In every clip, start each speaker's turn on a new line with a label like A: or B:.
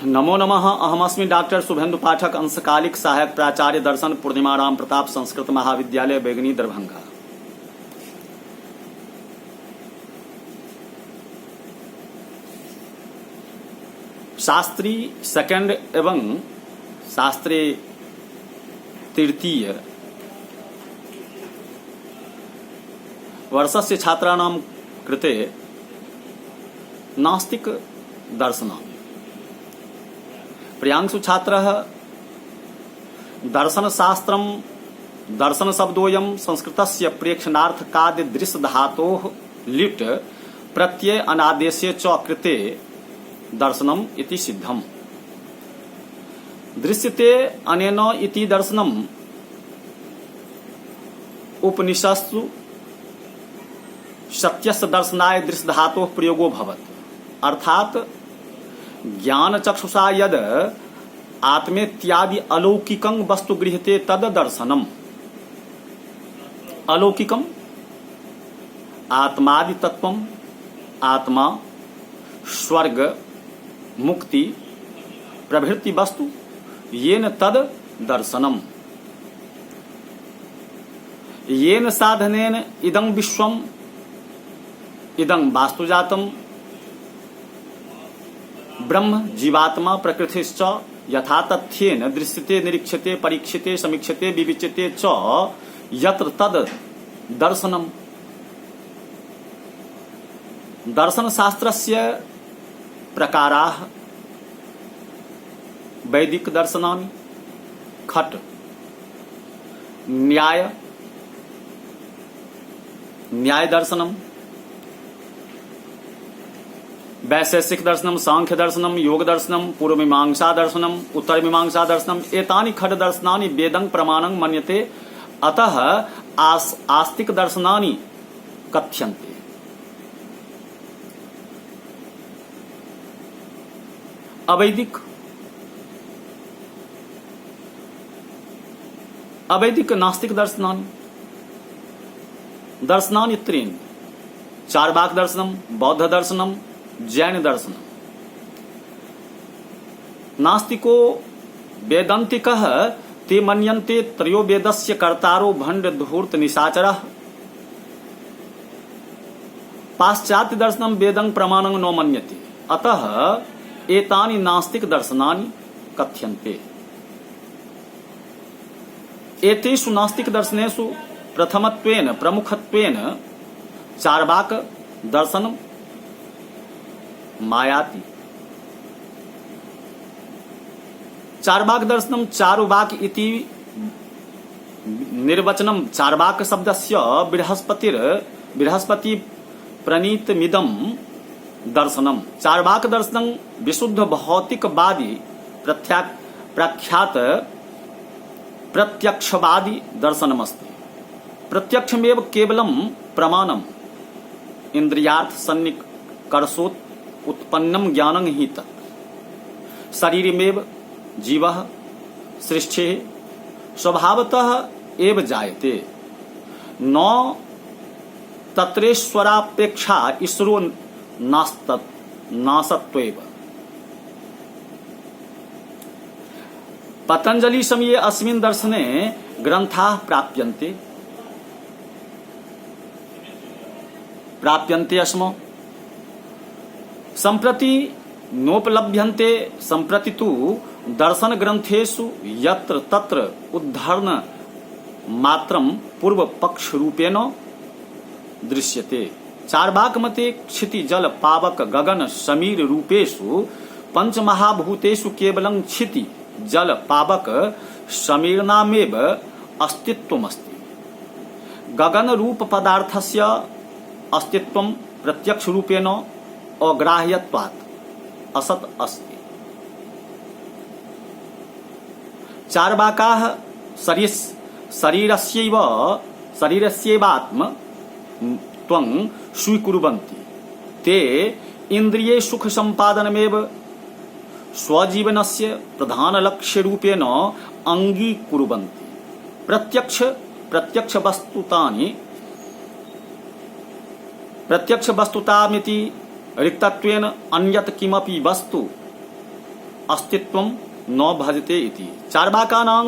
A: नमो नमः। अहमस्मि डॉक्टर शुभेन्दु पाठक, अंशकालिक सहायक प्राचार्य दर्शन, पूर्णिमा राम प्रताप संस्कृत महाविद्यालय, बेगनी, दरभंगा। शास्त्री सेकंड एवं शास्त्री तृतीय वर्षस्य छात्राणां कृते नास्तिक दर्शनम्। प्रियांशु छात्रः दर्शनशास्त्रं दर्शनशब्दोऽयं संस्कृतस्य प्रेक्षणार्थकादिदृश्यधातोः लिट् प्रत्यय अनादेशे च कृते दर्शनम् इति सिद्धम्। दृश्यते अनेन इति दर्शनम् उपनिषत्सु सत्यस्य दर्शनाय दृश्यधातोः प्रयोगो भवति। अर्थात ज्ञान चक्षुषा यद आत्मेत्यादि अलौकिकं वस्तु गृह्यते तद दर्शनम्। अलौकिकम् आत्मादि तत्वम्, आत्मा, स्वर्ग, मुक्ति प्रभृति वस्तु येन तद दर्शनम्। येन साधनेन इदं विश्वम् इदं वास्तुजातम् ब्रह्म जीवात्मा प्रकृतिश्च यथा तथ्येन दृश्यते निरीक्ष्यते परीक्ष्यते समीक्ष्यते विविच्यते च यत्र तद दर्शनम्। दर्शनशास्त्रस्य प्रकाराः वैदिक दर्शनानि खट न्याय दर्शनम्, वैशेषिक दर्शनम, सांख्य दर्शनम, योग दर्शनम, पूर्व मीमांसा दर्शनम, उत्तर मीमांसा दर्शनम एतानि खड दर्शनानि वेदं प्रमाणं मन्यते। अतः आस्तिक दर्शनानि कथ्यन्ते। अवैदिक नास्तिक दर्शनानि त्रीणि: चार्वाक दर्शनम, बौद्ध दर्शनम, जैन दर्शन। नास्तिको वेदांतिकः ते मन्यन्ते त्रयो वेदस्य कर्तारो भंड धूर्त निशाचरः। पाश्चात्य दर्शनम वेदं प्रमाणं न मन्यते। अतः एतानि नास्तिक दर्शनानि कथ्यन्ते। एतेषु नास्तिक दर्शनेषु प्रथमत्वेन प्रमुखत्वेन चार्वाक दर्शनम् मायाति। चार्वाक दर्शनम चारुवाक इति निर्वचनम चार्वाक शब्दस्य बृहस्पति प्रणीतमिदं दर्शनम। चार्वाक दर्शनं विशुद्ध भौतिकवादी प्रख्यात प्रत्यक्षवादी दर्शनमस्ति। प्रत्यक्षमेव केवलं प्रमाणम् इंद्रियार्थ सन्निकर्षोत् उत्पन्नम ज्ञानं हि तत्। शरीरमेव जीवः सृष्टेः स्वभावतः एव जायते। न तत्रेश्वरापेक्षा ईश्वरो नासत्त्वेव। पतंजलि समये अस्मिन् दर्शने ग्रन्थाः प्राप्यन्ते स्म। सम्प्रति नोपलभ्यन्ते। सम्प्रति तु दर्शन ग्रंथेषु यत्र तत्र उद्धरण मात्रं पूर्व पक्ष रूपेण दृश्यते। चार्वाक मते क्षिति जल पावक गगन समीर रूपेषु पंचमहाभूतेषु केवलं क्षिति जल पावक समीरनामेव अस्तित्वमस्ति। गगन रूप पदार्थस्य अस्तित्वं प्रत्यक्ष रूपेण अग्राह्यत्वात् असत् अस्ति। चार्वाकाः शरीरस्यैवात्म त्वं स्वीकुर्वन्ति। ते इंद्रिये सुख संपादनमेव स्वजीवनस्य प्रधान लक्ष्य रूपेण अंगीकुर्वन्ति। प्रत्यक्ष वस्तुतामिति रिक्तत्वेन अन्यत् किमपि वस्तु अस्तित्वं न भजते इति। चार्वाकानां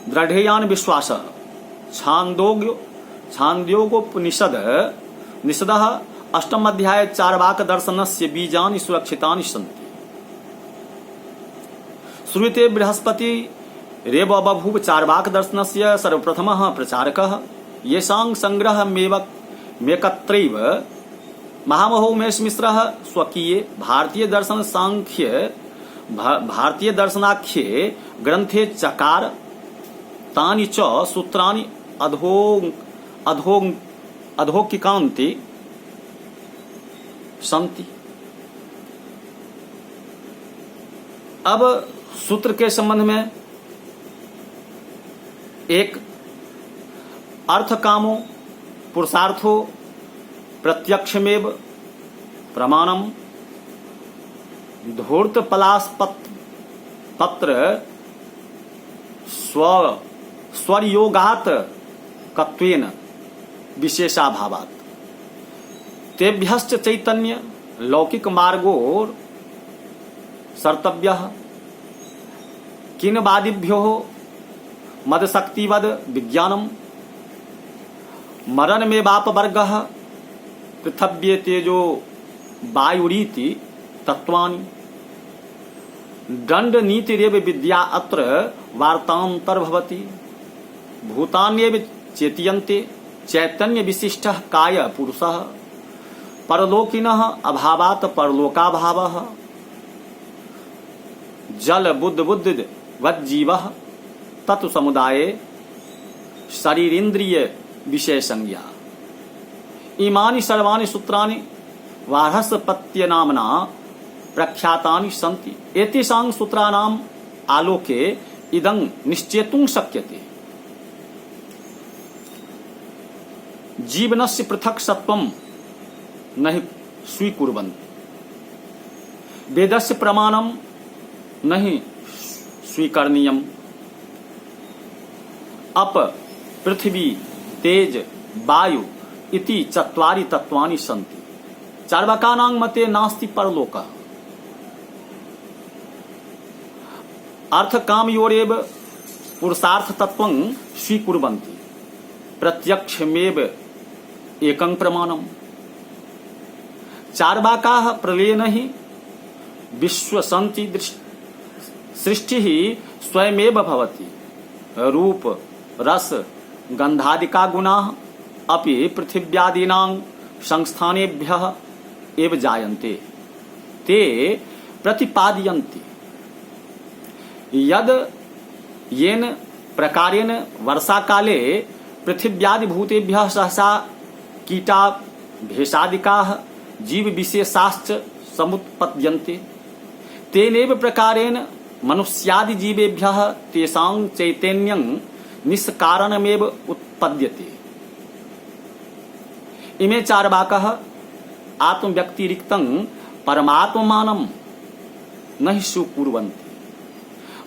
A: दृढेयान विश्वासः छान्दोग्योपनिषदः अष्टम अध्याय चार्वाक दर्शनस्य बीजानि सुरक्षितानि सन्ति। श्रूयते बृहस्पति रेव बभूव चार्वाक दर्शनस्य सर्वप्रथमः प्रचारकः। येषां संग्रहमेकत्रैव महामहो उमेश मिश्रः स्वकीये भारतीय दर्शनाख्ये ग्रन्थे चकार। तानि च सूत्राणि अधोकिकान्ते सन्ति। अब सूत्र के संबंध में एक अर्थ कामो पुरुषार्थो प्रत्यक्षमेव प्रमाणम धूर्त पलाश पत्र स्वरयोगात कत्वेन विशेषाभावात् तेभ्यश्च चैतन्य लौकिक मार्गोर सर्तव्यः किन्वादिभ्यो मदशक्तिवद विज्ञानम मरण में बाप वर्गः पृथव्ये तेजो वायुरीति तत्वानि दंड नीतिरेव विद्या अत्र वार्तांतर्भवति। भूतान्येव चेत्यन्ते चैतन्य विशिष्टः काय पुरुषः परलोकिनः अभावात् परलोकाभावः जल बुद्ध वज्जीवः तत्व समुदाये शरीरेन्द्रिय विषय संज्ञा। इमानि सर्वाणि सूत्राणि वार्हस्पत्य नामना प्रख्यातानि सन्ति। एतेषां सूत्राणाम् आलोके इदं निश्चेतुं शक्यते जीवनस्य पृथक् सत्वं न हि स्वीकुर्वन्ति वेदस्य प्रमाणं न हि स्वीकरणीयम् अप पृथ्वी तेज वायु इति चत्वारि तत्वानि सन्ति। चार्वाकानां मते नास्ति परलोकः। अर्थकामयोरेव पुरुषार्थ तत्वं स्वीकुर्वन्ति प्रत्यक्षमेव एकं प्रमाणम्। चार्वाकाः प्रलयेन हि विश्वसन्ति सृष्टिः स्वयमेव भवति। रूप रस गंधादिका गुणाः अपि पृथिव्यादीनां संस्थानेभ्यः एव जायन्ते। ते प्रतिपादयन्ति यद येन प्रकारेण वर्षाकाले पृथिव्यादिभूतेभ्यः सहसा कीटा भेषादिकाः जीवविशेषाश्च समुत्पद्यन्ते तेनैव प्रकारेण मनुष्यादिजीवेभ्यः तेषां चैतन्यं निष्कारणमेव उत्पद्यते। इमे चार्वाकाः आत्मव्यक्तिरिक्तं परमात्ममानं न हि स्वीकुर्वन्ति।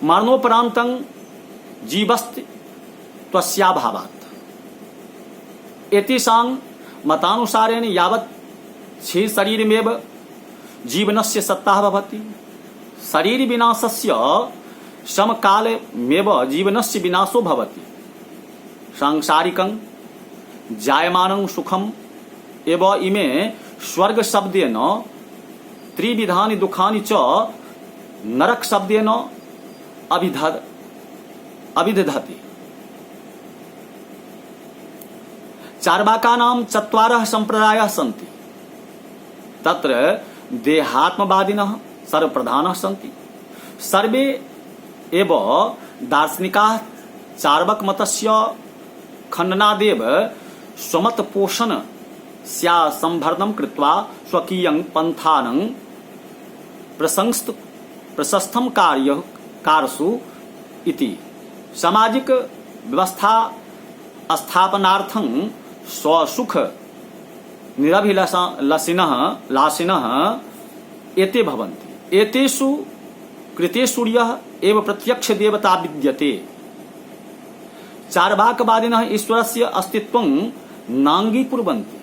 A: मरणोपरान्तं जीवस्ति त्वस्याभावात्। एतेषां मतानुसारेण यावत् छे शरीरमेव जीवनस्य सत्ता भवति शरीर विनाशस्य समकालमेव जीवनस्य विनाशो भवति। सांसारिकं जायमानं सुखम् एव इमे स्वर्ग शब्देन त्रिविधानि दुःखानि च नरक शब्देन अभिदधति। चार्वाकानां चत्वारः संप्रदायाः सन्ति। तत्र देहात्मवादिनः सर्वप्रधानः सन्ति। सर्वे एव दार्शनिकाः चार्वाकमतस्य खण्डनादेव स्वमतपोषणस्य संवर्धनं कृत्वा स्वकीयं पन्थानं प्रशस्तं कार्यसु इति सामाजिक व्यवस्था स्थापनार्थं स्वसुख निरभिलाषिनः एते भवन्ति। एतेषु कृतेषुर्यः एव प्रत्यक्ष देवता विद्यते। चार्वाकवादिनः ईश्वरस्य अस्तित्वं नाङ्गीकुर्वन्ति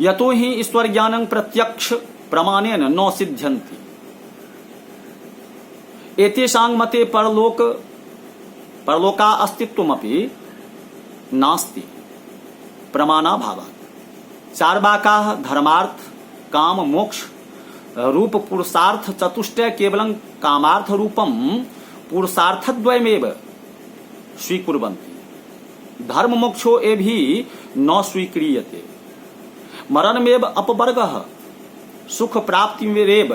A: यतो हि ईश्वरज्ञानं प्रत्यक्ष प्रमाणेन न सिद्ध्यन्ति। एतेषां मते परलोका अस्तित्वमपि नास्ति प्रमाणाभावात्। चार्वाकाः धर्मार्थ काम मोक्ष रूप पुरुषार्थ चतुष्टय केवलं कामार्थ रूपम पुरुषार्थद्वयमेव स्वीकुर्वन्ति। धर्म मोक्षो एभि न स्वीक्रियते। मरणमेव अपवर्गः सुख प्राप्तिमेव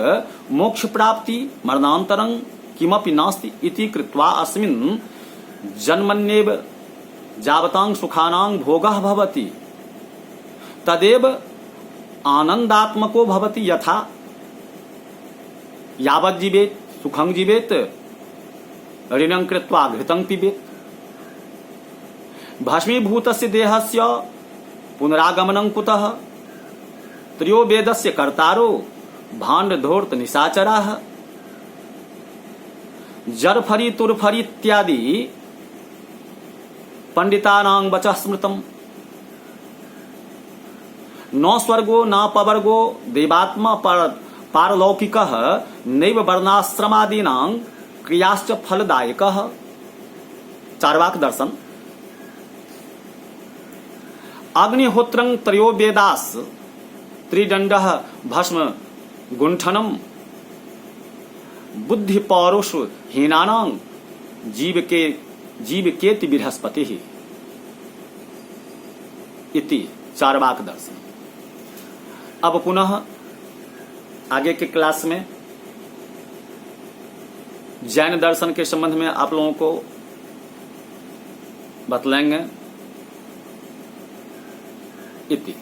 A: मोक्ष प्राप्ति मरणान्तरं किमपि नास्ति इति कृत्वा अस्मिन् जन्मन्येव यावतां सुखानां भोगः भवति तदेव आनन्दात्मको भवति। यथा यावत् जीवेत् सुखं जीवेत् ऋणं कृत्वा घृतं पिबेत्। भस्मीभूतस्य देहस्य पुनरागमनं कुतः? त्रयो वेदस्य कर्तारो भाण्डधूर्त निशाचराः। जरफरी तुरफरी इत्यादि पंडितानां वचः स्मृतम्। न स्वर्गो न पवर्गो देवात्मा पारलौकिकः नैव वर्णाश्रमादीनां क्रियाश्च फलदायकः। चार्वाक दर्शन। अग्निहोत्रं त्रयो वेदास त्रिदंडः भस्म गुंठनम बुद्धि पौरुष हीनानां जीवकेति बृहस्पतिः इति चार्वाक दर्शन। अब पुनः आगे के क्लास में जैन दर्शन के संबंध में आप लोगों को बतलाएंगे इति।